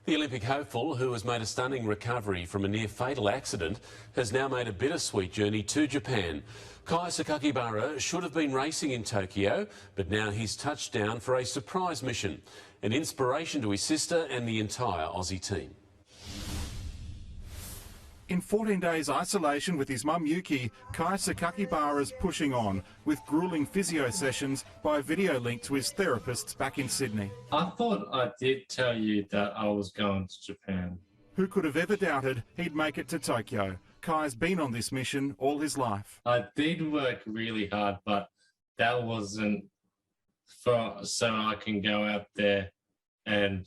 The Olympic hopeful, who has made a stunning recovery from a near-fatal accident, has now made a bittersweet journey to Japan. Kai Sakakibara should have been racing in Tokyo, but now he's touched down for a surprise mission, an inspiration to his sister and the entire Aussie team. In 14 days isolation with his mum Yuki, Kai Sakakibara's pushing on with gruelling physio sessions by video link to his therapists back in Sydney. I thought I did tell you that I was going to Japan. Who could have ever doubted he'd make it to Tokyo? Kai's been on this mission all his life. I did work really hard, but that wasn't so I can go out there and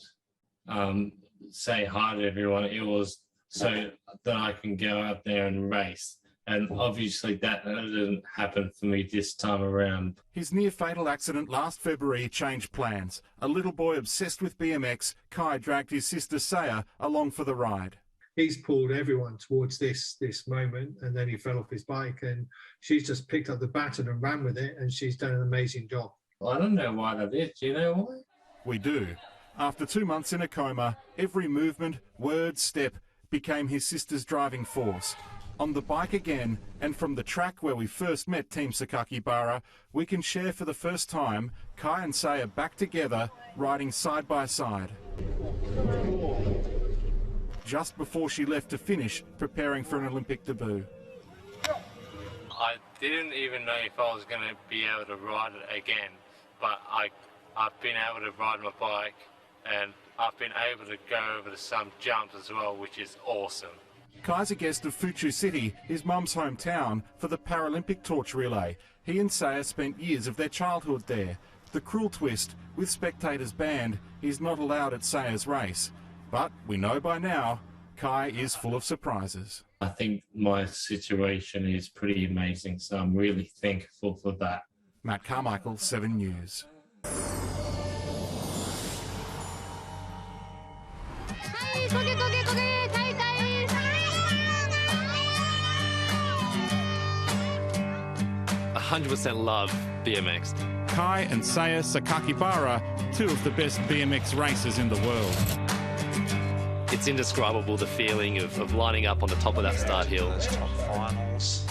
say hi to everyone. It was so that I can go out there and race. And obviously that didn't happen for me this time around. His near-fatal accident last February changed plans. A little boy obsessed with BMX, Kai dragged his sister Saya along for the ride. He's pulled everyone towards this moment, and then he fell off his bike, and she's just picked up the baton and ran with it, and she's done an amazing job. I don't know why that is. Do you know why? We do. After 2 months in a coma, every movement, word, step became his sister's driving force. On the bike again, and from the track where we first met Team Sakakibara, we can share for the first time Kai and Saya back together, riding side by side. Just before she left to finish, preparing for an Olympic debut. I didn't even know if I was going to be able to ride it again, but I've been able to ride my bike, and I've been able to go over some jumps as well, which is awesome. Kai's a guest of Fuchu City, his mum's hometown, for the Paralympic torch relay. He and Saya spent years of their childhood there. The cruel twist, with spectators banned, he's not allowed at Saya's race. But we know by now, Kai is full of surprises. I think my situation is pretty amazing, so I'm really thankful for that. Matt Carmichael, 7 News. I 100% love BMX. Kai and Saya Sakakibara, two of the best BMX racers in the world. It's indescribable, the feeling of lining up on the top of that start hill. Top finals.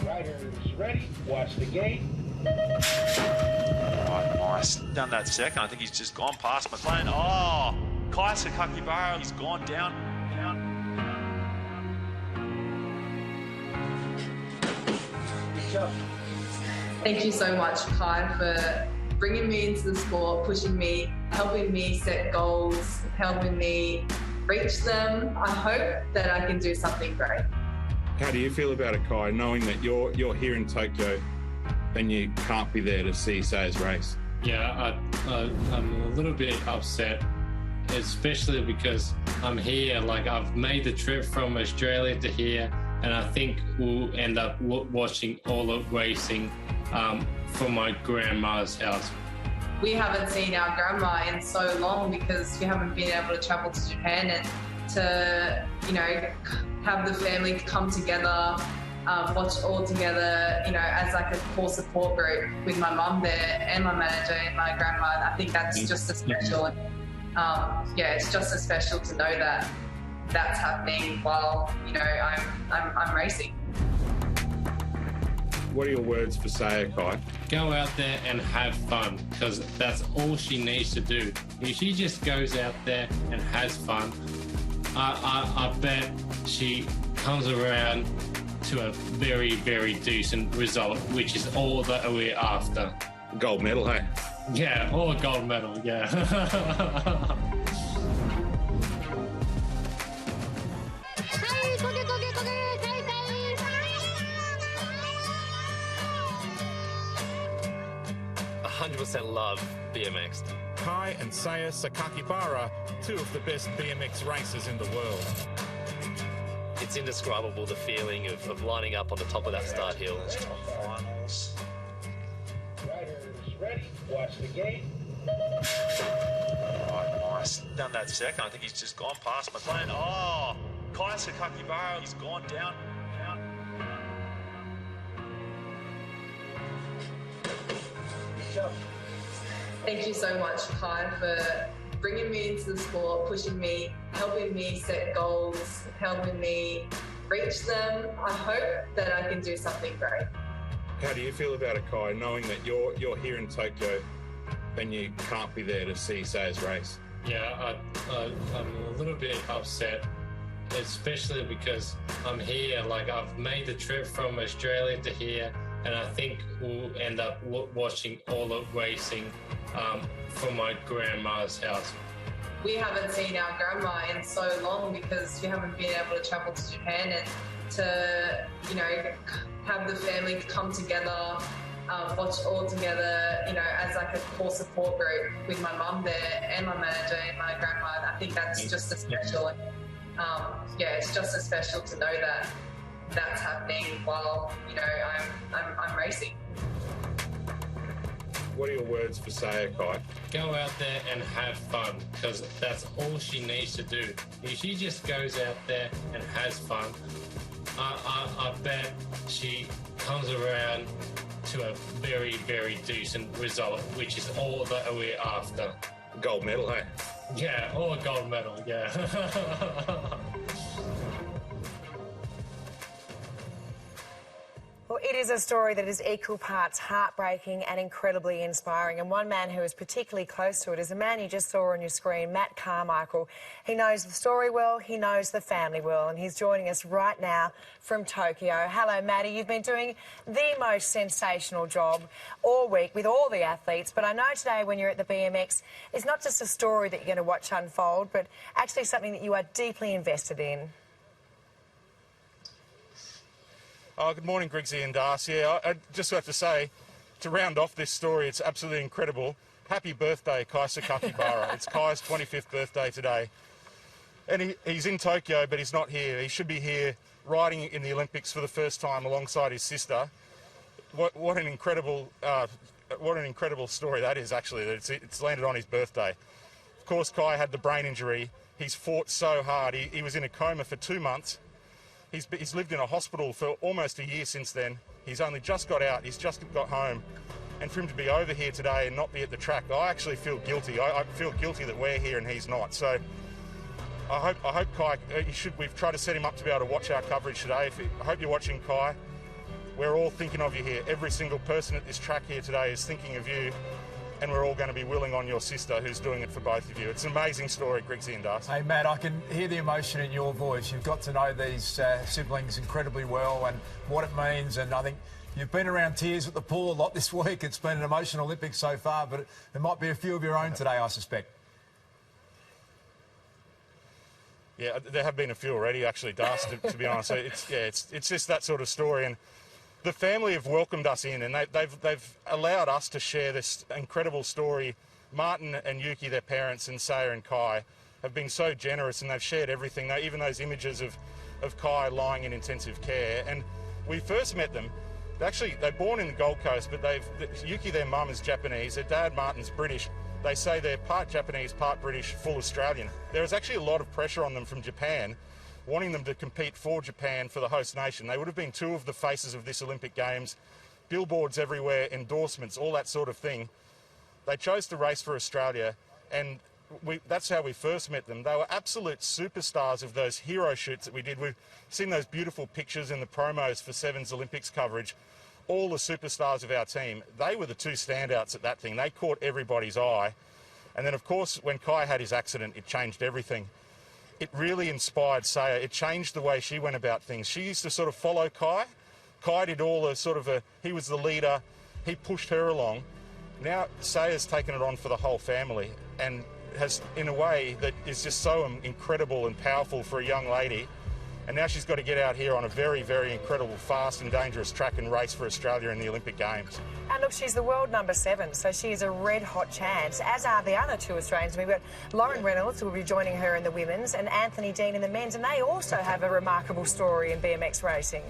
Riders ready, watch the gate. Right, nice. Done that second. I think he's just gone past McLean. Oh, Kai Sakakibara, he's gone down. Thank you so much, Kai, for bringing me into the sport, pushing me, helping me set goals, helping me reach them. I hope that I can do something great. How do you feel about it, Kai, knowing that you're here in Tokyo and you can't be there to see Saya's race? Yeah, I'm a little bit upset, especially because I'm here. Like, I've made the trip from Australia to here, and I think we'll end up watching all the racing from my grandma's house. We haven't seen our grandma in so long because we haven't been able to travel to Japan and to, have the family come together, watch all together, as like a core support group with my mum there and my manager and my grandma. I think that's just as special. It's just as special to know that that's happening while, I'm racing. What are your words for Saya, Kai? Go out there and have fun, because that's all she needs to do. If she just goes out there and has fun, I bet she comes around to a very, very decent result, which is all that we're after. Gold medal, hey? Yeah, or a gold medal, yeah. 100% love BMX. Kai and Saya Sakakibara, two of the best BMX racers in the world. It's indescribable, the feeling of lining up on the top of that start hill. Top finals. Riders ready, watch the gate. Right, nice. Done that second. I think he's just gone past McLean. Oh, Kai Sakakibara, he's gone down. Thank you so much, Kai, for bringing me into the sport, pushing me, helping me set goals, helping me reach them. I hope that I can do something great. How do you feel about it, Kai, knowing that you're here in Tokyo and you can't be there to see Saya's race? Yeah, I'm a little bit upset, especially because I'm here. Like, I've made the trip from Australia to here, and I think we'll end up watching all the racing from my grandma's house. We haven't seen our grandma in so long because we haven't been able to travel to Japan and to, you know, have the family come together, watch all together, you know, as like a core support group with my mum there and my manager and my grandma. I think that's just as special. Yeah, it's just as special to know that that's happening while, you know, I'm racing. What are your words for Saya, Kai? Go out there and have fun, because that's all she needs to do. If she just goes out there and has fun, I bet she comes around to a very, very decent result, which is all that we're after. Gold medal, hey? Yeah, or a gold medal, yeah. Well, it is a story that is equal parts heartbreaking and incredibly inspiring. And one man who is particularly close to it is a man you just saw on your screen, Matt Carmichael. He knows the story well, he knows the family well, and he's joining us right now from Tokyo. Hello, Matty. You've been doing the most sensational job all week with all the athletes, but I know today when you're at the BMX, it's not just a story that you're going to watch unfold, but actually something that you are deeply invested in. Oh, good morning, Grigsy and Darcy. Yeah, I just have to say, to round off this story, it's absolutely incredible. Happy birthday, Kai Sakakibara. It's Kai's 25th birthday today. And he's in Tokyo, but he's not here. He should be here riding in the Olympics for the first time alongside his sister. What an incredible story that is, actually, that it's landed on his birthday. Of course, Kai had the brain injury. He's fought so hard. He was in a coma for 2 months. He's lived in a hospital for almost a year since then. He's only just got out. He's just got home. And for him to be over here today and not be at the track, I actually feel guilty. I feel guilty that we're here and he's not. So I hope Kai, we've tried to set him up to be able to watch our coverage today. I hope you're watching, Kai. We're all thinking of you here. Every single person at this track here today is thinking of you. And we're all going to be willing on your sister who's doing it for both of you. It's an amazing story, Grigsy and Darcy. Hey, Matt, I can hear the emotion in your voice. You've got to know these siblings incredibly well and what it means. And I think you've been around tears at the pool a lot this week. It's been an emotional Olympics so far, but there might be a few of your own today, I suspect. Yeah, there have been a few already, actually, Darcy, to be honest. So it's just that sort of story. And the family have welcomed us in, and they've allowed us to share this incredible story. Martin and Yuki, their parents, and Saya and Kai have been so generous, and they've shared everything. Even those images of Kai lying in intensive care. And we first met them. They're born in the Gold Coast, but Yuki, their mum, is Japanese. Their dad, Martin's British. They say they're part Japanese, part British, full Australian. There is actually a lot of pressure on them from Japan, wanting them to compete for Japan, for the host nation. They would have been two of the faces of this Olympic Games, billboards everywhere, endorsements, all that sort of thing. They chose to race for Australia, and that's how we first met them. They were absolute superstars of those hero shoots that we did. We've seen those beautiful pictures in the promos for Seven's Olympics coverage. All the superstars of our team, they were the two standouts at that thing. They caught everybody's eye. And then, of course, when Kai had his accident, it changed everything. It really inspired Saya. It changed the way she went about things. She used to sort of follow Kai. Kai did all the he was the leader. He pushed her along. Now Saya's taken it on for the whole family and has, in a way that is just so incredible and powerful for a young lady. And now she's got to get out here on a very, very incredible, fast and dangerous track and race for Australia in the Olympic Games. And look, she's the world number 7, so she is a red-hot chance, as are the other two Australians. We've got Lauren Reynolds, who will be joining her in the women's, and Anthony Dean in the men's, and they also have a remarkable story in BMX racing.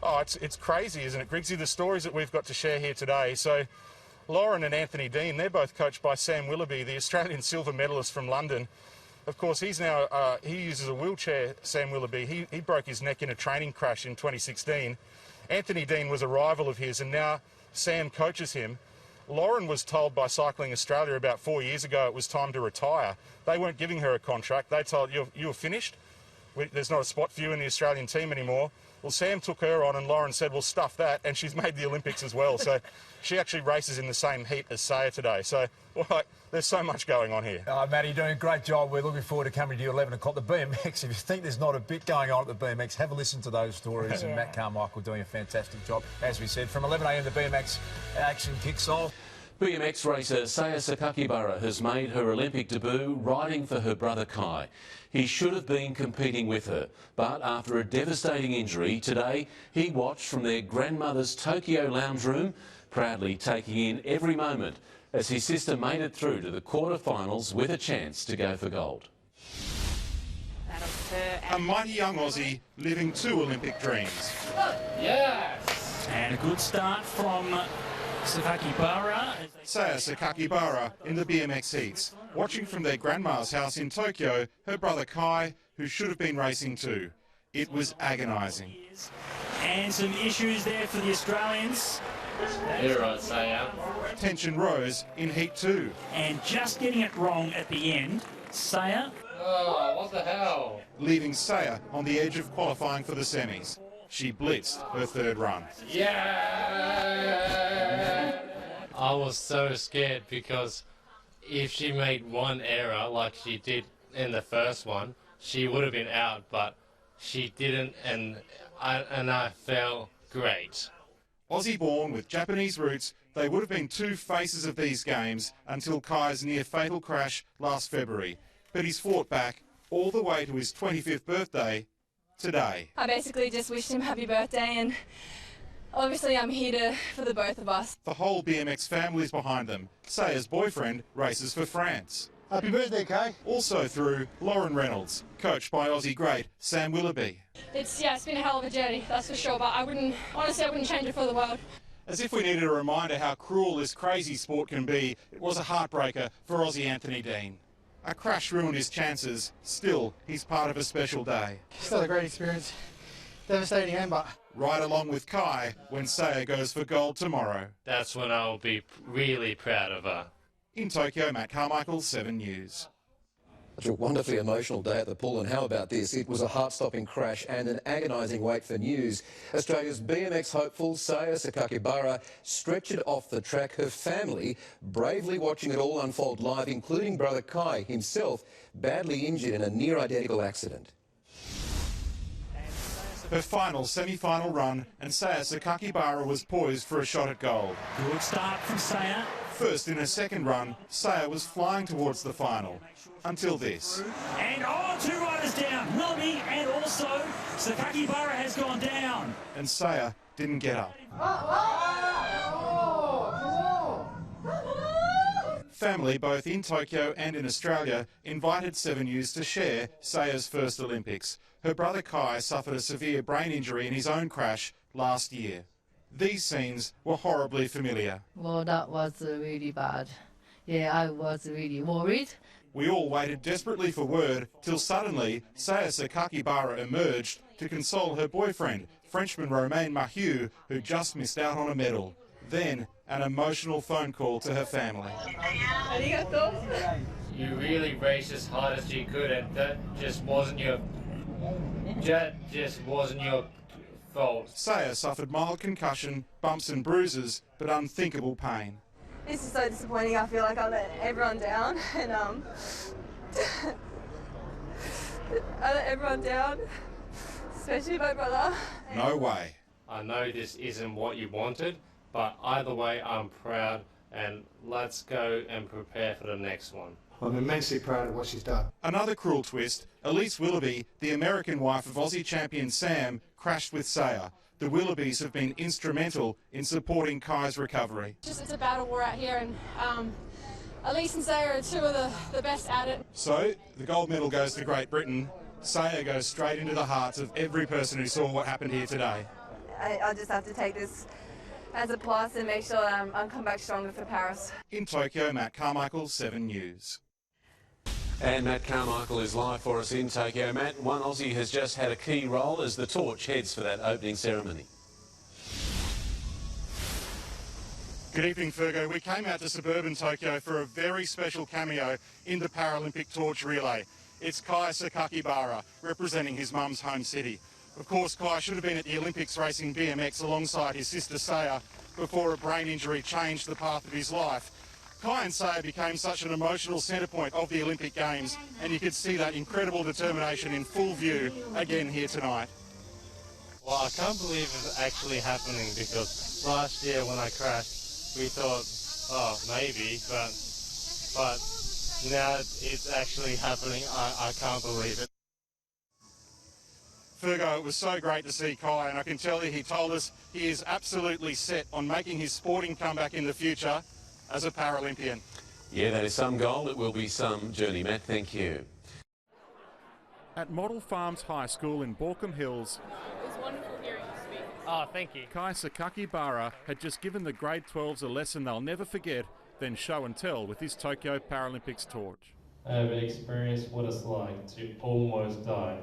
Oh, it's crazy, isn't it, Grigsy, the stories that we've got to share here today. So Lauren and Anthony Dean, they're both coached by Sam Willoughby, the Australian silver medalist from London. Of course, he's now, he uses a wheelchair, Sam Willoughby. He broke his neck in a training crash in 2016. Anthony Dean was a rival of his, and now Sam coaches him. Lauren was told by Cycling Australia about 4 years ago it was time to retire. They weren't giving her a contract. They told you're finished. There's not a spot for you in the Australian team anymore. Well, Sam took her on and Lauren said, well, stuff that, and she's made the Olympics as well. So she actually races in the same heat as Saya today. So, well, there's so much going on here. Matty, you're doing a great job. We're looking forward to coming to you at 11 o'clock. The BMX, if you think there's not a bit going on at the BMX, have a listen to those stories. And Matt Carmichael doing a fantastic job. As we said, from 11 a.m, the BMX action kicks off. BMX racer Saya Sakakibara has made her Olympic debut riding for her brother Kai. He should have been competing with her, but after a devastating injury today, he watched from their grandmother's Tokyo lounge room, proudly taking in every moment as his sister made it through to the quarterfinals with a chance to go for gold. A mighty young Aussie living two Olympic dreams. Yes! And a good start from Sakakibara. Saya Sakakibara in the BMX heats, watching from their grandma's house in Tokyo, her brother Kai, who should have been racing too. It was agonising. And some issues there for the Australians. You're right, Saya. Tension rose in heat 2. And just getting it wrong at the end, Saya. Oh, what the hell? Leaving Saya on the edge of qualifying for the semis. She blitzed her third run. Yeah! I was so scared because if she made one error like she did in the first one, she would have been out, but she didn't, and I felt great. Aussie-born with Japanese roots, they would have been two faces of these games until Kai's near-fatal crash last February. But he's fought back all the way to his 25th birthday today. I basically just wished him happy birthday, and obviously I'm here for the both of us. The whole BMX family's behind them. Saya's boyfriend races for France. Happy birthday, Kay. Also through Lauren Reynolds, coached by Aussie great Sam Willoughby. It's been a hell of a journey, that's for sure, but honestly I wouldn't change it for the world. As if we needed a reminder how cruel this crazy sport can be, it was a heartbreaker for Aussie Anthony Dean. A crash ruined his chances. Still, he's part of a special day. Still a great experience. Devastating end, but... Right along with Kai when Saya goes for gold tomorrow. That's when I'll be really proud of her. In Tokyo, Matt Carmichael, 7 News. Such a wonderfully emotional day at the pool, and how about this? It was a heart-stopping crash and an agonising wait for news. Australia's BMX hopeful Saya Sakakibara stretchered off the track, her family bravely watching it all unfold live, including brother Kai, himself badly injured in a near-identical accident. Her final semi-final run, and Saya Sakakibara was poised for a shot at gold. Good start from Saya. First in her second run, Saya was flying towards the final. Until this. And two riders down, Willoughby and also Sakakibara has gone down. And Saya didn't get up. Family, both in Tokyo and in Australia, invited 7 News to share Saya's first Olympics. Her brother Kai suffered a severe brain injury in his own crash last year. These scenes were horribly familiar. Well, that was really bad. Yeah, I was really worried. We all waited desperately for word till suddenly Saya Sakakibara emerged to console her boyfriend, Frenchman Romain Mahieu, who just missed out on a medal. Then an emotional phone call to her family. You really raced as hard as you could, and that just wasn't your fault. Saya suffered mild concussion, bumps and bruises, but unthinkable pain. This is so disappointing. I feel like I let everyone down, and I let everyone down, especially my brother. No way. I know this isn't what you wanted, but either way, I'm proud, and let's go and prepare for the next one. I'm immensely proud of what she's done. Another cruel twist, Elise Willoughby, the American wife of Aussie champion Sam, crashed with Saya. The Willoughbys have been instrumental in supporting Kai's recovery. It's a battle war out here, and Elise and Saya are two of the best at it. So, the gold medal goes to Great Britain. Saya goes straight into the hearts of every person who saw what happened here today. I just have to take this as a plus and make sure that I come back stronger for Paris. In Tokyo, Matt Carmichael, 7 News. And Matt Carmichael is live for us in Tokyo. Matt, one Aussie has just had a key role as the torch heads for that opening ceremony. Good evening, Fergo. We came out to suburban Tokyo for a very special cameo in the Paralympic torch relay. It's Kai Sakakibara, representing his mum's home city. Of course, Kai should have been at the Olympics racing BMX alongside his sister Saya before a brain injury changed the path of his life. Kai and Saya became such an emotional centre point of the Olympic Games, and you could see that incredible determination in full view again here tonight. Well, I can't believe it's actually happening, because last year when I crashed, we thought, oh, maybe, but now it's actually happening. I can't believe it. Fergo, it was so great to see Kai, and I can tell you he told us he is absolutely set on making his sporting comeback in the future as a Paralympian. Yeah, that is some goal. It will be some journey, Matt. Thank you. At Model Farms High School in Borkham Hills, It was wonderful hearing you speak. Oh, thank you. Kai Sakakibara had just given the grade 12s a lesson they'll never forget, then show and tell with his Tokyo Paralympics torch. I have experienced what it's like to almost die,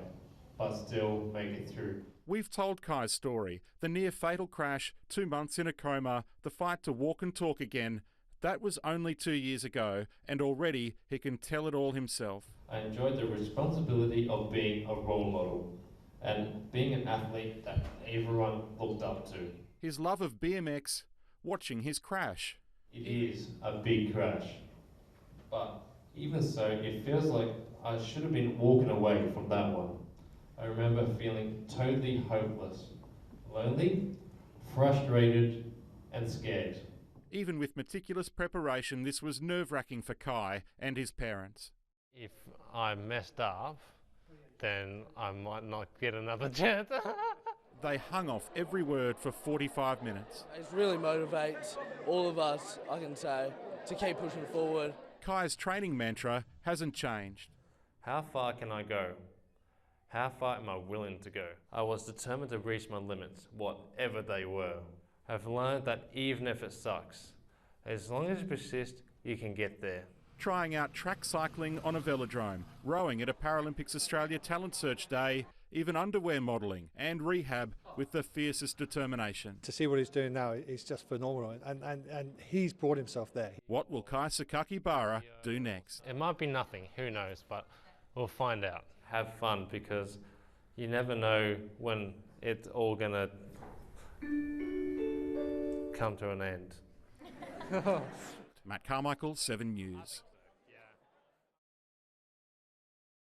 but still make it through. We've told Kai's story, the near-fatal crash, 2 months in a coma, the fight to walk and talk again. That was only 2 years ago, and already he can tell it all himself. I enjoyed the responsibility of being a role model and being an athlete that everyone looked up to. His love of BMX, watching his crash. It is a big crash, but even so, it feels like I should have been walking away from that one. I remember feeling totally hopeless, lonely, frustrated, and scared. Even with meticulous preparation, this was nerve-wracking for Kai and his parents. If I messed up, then I might not get another chance. They hung off every word for 45 minutes. It really motivates all of us, I can say, to keep pushing forward. Kai's training mantra hasn't changed. How far can I go? How far am I willing to go? I was determined to reach my limits, whatever they were. I've learned that even if it sucks, as long as you persist, you can get there. Trying out track cycling on a velodrome, rowing at a Paralympics Australia Talent Search Day, even underwear modelling and rehab with the fiercest determination. To see what he's doing now is just phenomenal, and he's brought himself there. What will Kai Sakakibara do next? It might be nothing, who knows, but we'll find out. Have fun, because you never know when it's all gonna come to an end. Matt Carmichael, 7 News.